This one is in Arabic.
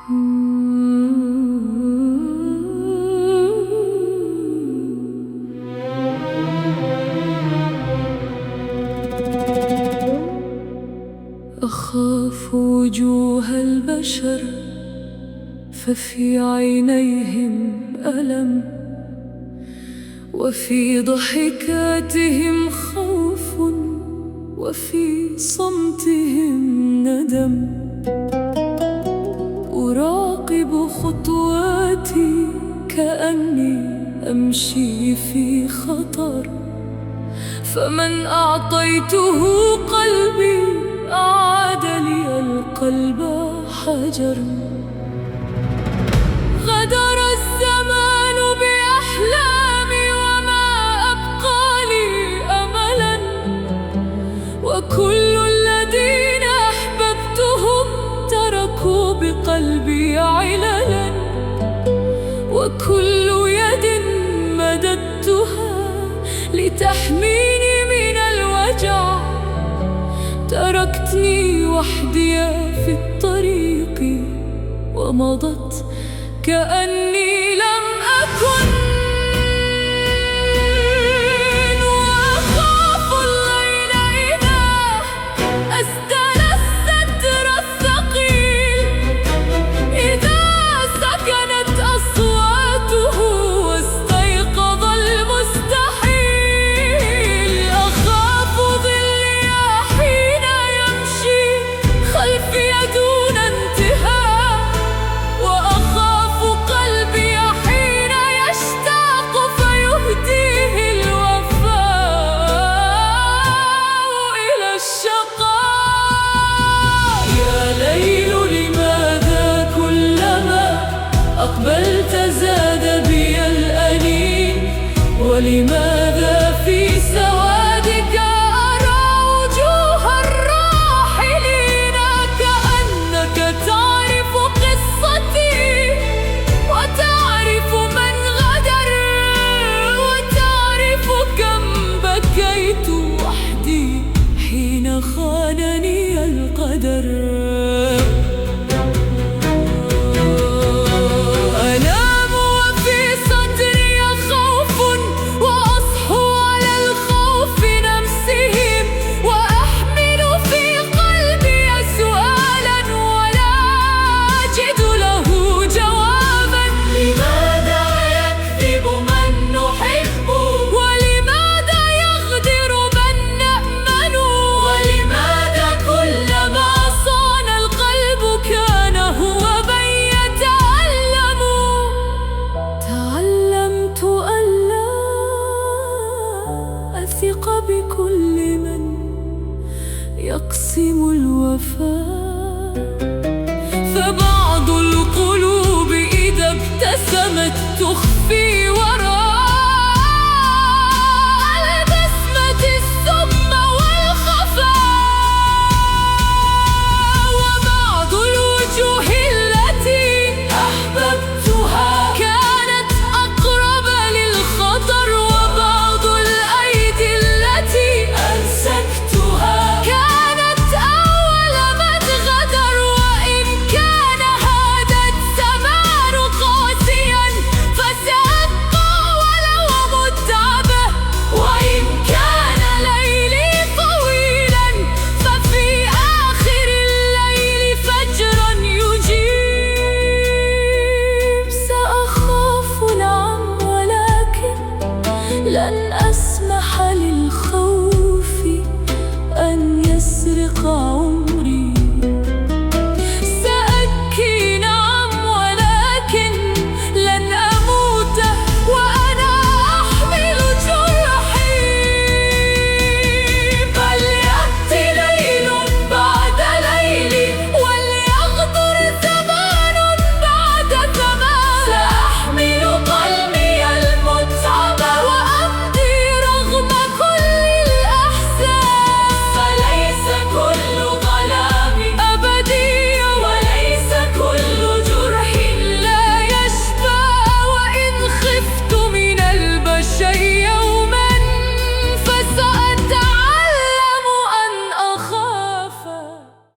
أخاف وجوه البشر ففي عينيهم ألم، وفي ضحكاتهم خوف، وفي صمتهم ندم. أراقب خطواتي كأني أمشي في خطر، فمن أعطيته قلبي أعاد لي القلب حجر. غدر الزمان بأحلامي وما أبقى لي أملا، وكل الذين أحببتهم تركوا بقلبي عللا، وكل يد مددتها لتحميني من الوجع تركتني وحدي في الطريق ومضت كأني لم أكن. وأخاف الليل إذا أسدل الستر الثقيل، إذا سكنت أصواته واستيقظ المستحيل. أخاف ظلي حين يمشي خلفي دون انتهاء، وأخاف قلبي حين يشتاق فيهديه الوفاء إلى الشقاء. يا ليل لماذا كلما أقبلت زاد بي الأنين، ولماذا في سوادك أرى وجوه الراحلين؟ كأنك تعرف قصتي وتعرف من غدر، وتعرف كم بكيت وحدي حين خانني القدر. أنام وفي صدري خوف، وأصحو على الخوف نفسهم، وأحمل في قلبي سؤالا ولا أجد له جوابا. لماذا يكذب من نحب؟ ولماذا يغدر من نأمن؟ ولماذا كلما صان القلب كان هو من يتألم؟ تعلمت ألا أثق بكل من يقسم الوفاء، فبعض القلوب إذا ابتسمت تخفي